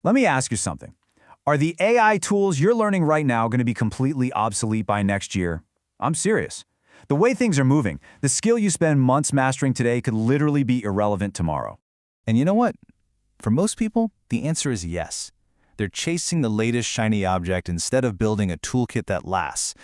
Let me ask you something. Are the AI tools you're learning right now going to be completely obsolete by next year? I'm serious. The way things are moving, the skill you spend months mastering today could literally be irrelevant tomorrow. And you know what? For most people, the answer is yes. They're chasing the latest shiny object instead of building a toolkit that lasts.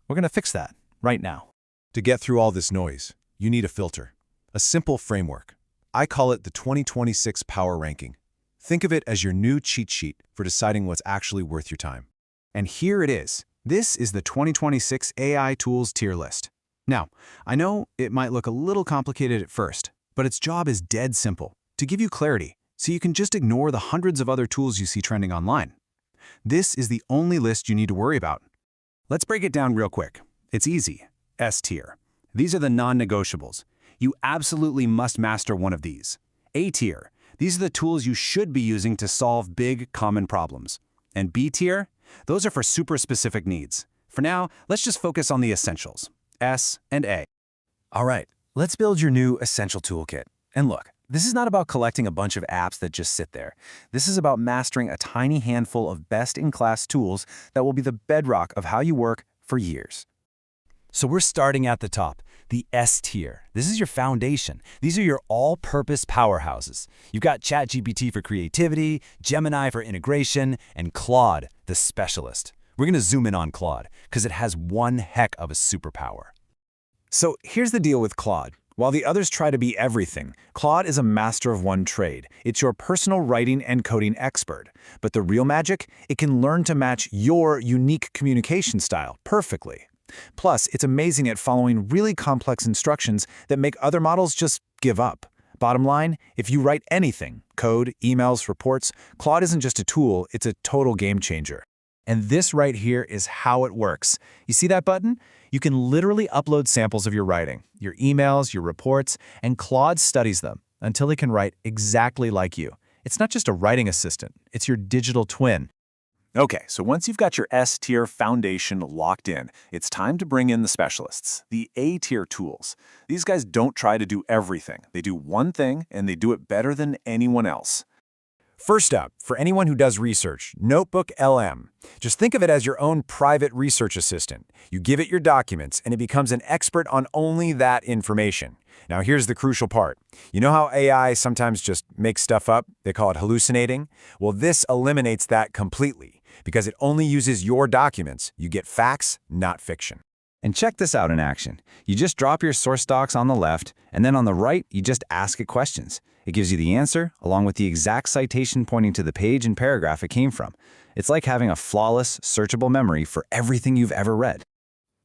We're going to fix that right now. To get through all this noise, you need a filter, a simple framework. I call it the 2026 Power Ranking. Think of it as your new cheat sheet for deciding what's actually worth your time. And here it is. This is the 2026 AI Tools tier list. Now, I know it might look a little complicated at first, but its job is dead simple, to give you clarity, so you can just ignore the hundreds of other tools you see trending online. This is the only list you need to worry about. Let's break it down real quick. It's easy. S tier. These are the non-negotiables. You absolutely must master one of these. A tier. These are the tools you should be using to solve big, common problems. And B tier? Those are for super specific needs. For now, let's just focus on the essentials. S and A. All right, let's build your new essential toolkit. And look, this is not about collecting a bunch of apps that just sit there. This is about mastering a tiny handful of best-in-class tools that will be the bedrock of how you work for years. So we're starting at the top, the S tier. This is your foundation. These are your all-purpose powerhouses. You've got ChatGPT for creativity, Gemini for integration, and Claude, the specialist. We're going to zoom in on Claude because it has one heck of a superpower. So here's the deal with Claude. While the others try to be everything, Claude is a master of one trade. It's your personal writing and coding expert. But the real magic? It can learn to match your unique communication style perfectly. Plus, it's amazing at following really complex instructions that make other models just give up. Bottom line, if you write anything, code, emails, reports, Claude isn't just a tool, it's a total game changer. And this right here is how it works. You see that button? You can literally upload samples of your writing, your emails, your reports, and Claude studies them until it can write exactly like you. It's not just a writing assistant, it's your digital twin. Okay, so once you've got your S-tier foundation locked in, it's time to bring in the specialists, the A-tier tools. These guys don't try to do everything. They do one thing, and they do it better than anyone else. First up, for anyone who does research, NotebookLM. Just think of it as your own private research assistant. You give it your documents, and it becomes an expert on only that information. Now here's the crucial part. You know how AI sometimes just makes stuff up? They call it hallucinating? Well, this eliminates that completely. Because it only uses your documents, you get facts, not fiction. And check this out in action. You just drop your source docs on the left, and then on the right, you just ask it questions. It gives you the answer, along with the exact citation pointing to the page and paragraph it came from. It's like having a flawless, searchable memory for everything you've ever read.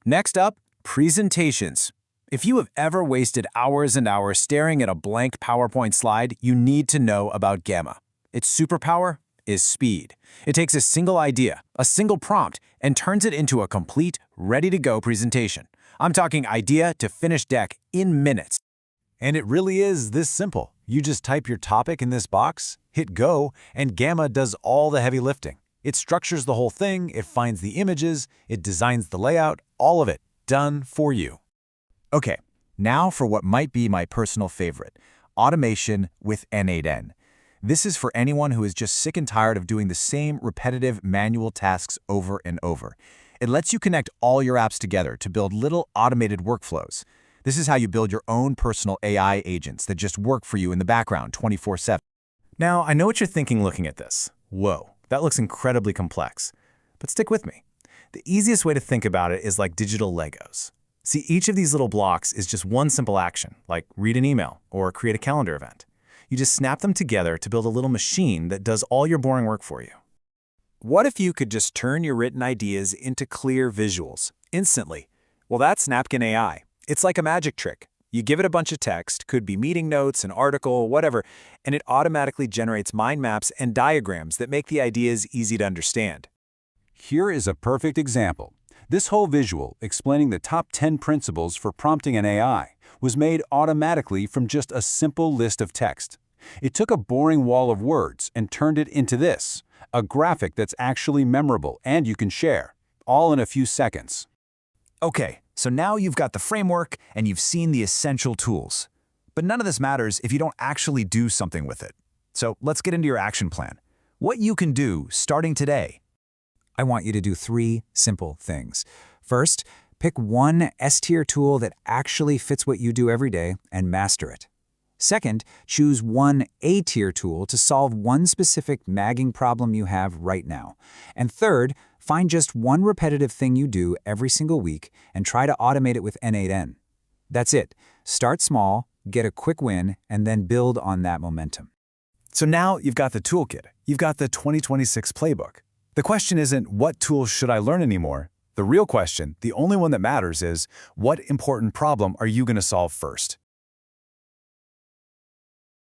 Next up, presentations. If you have ever wasted hours and hours staring at a blank PowerPoint slide, you need to know about Gamma. Its superpower is speed. It takes a single idea, a single prompt, and turns it into a complete, ready-to-go presentation. I'm talking idea to finished deck in minutes. And it really is this simple. You just type your topic in this box, hit go, and Gamma does all the heavy lifting. It structures the whole thing, it finds the images, it designs the layout, all of it done for you. Okay, now for what might be my personal favorite, automation with N8N. This is for anyone who is just sick and tired of doing the same repetitive manual tasks over and over. It lets you connect all your apps together to build little automated workflows. This is how you build your own personal AI agents that just work for you in the background 24/7. Now, I know what you're thinking looking at this. Whoa, that looks incredibly complex. But stick with me. The easiest way to think about it is like digital Legos. See, each of these little blocks is just one simple action, like read an email or create a calendar event. You just snap them together to build a little machine that does all your boring work for you. What if you could just turn your written ideas into clear visuals, instantly? Well, that's Napkin AI. It's like a magic trick. You give it a bunch of text, could be meeting notes, an article, whatever, and it automatically generates mind maps and diagrams that make the ideas easy to understand. Here is a perfect example. This whole visual, explaining the top 10 principles for prompting an AI, was made automatically from just a simple list of text. It took a boring wall of words and turned it into this, a graphic that's actually memorable and you can share, all in a few seconds. Okay, so now you've got the framework and you've seen the essential tools. But none of this matters if you don't actually do something with it. So let's get into your action plan. what you can do starting today. I want you to do 3 simple things. First, pick one S-tier tool that actually fits what you do every day and master it. Second, choose one A-tier tool to solve one specific nagging problem you have right now. And third, find just one repetitive thing you do every single week and try to automate it with N8N. That's it. Start small, get a quick win, and then build on that momentum. So now you've got the toolkit. You've got the 2026 playbook. The question isn't, what tools should I learn anymore? The real question, the only one that matters, is what important problem are you going to solve first?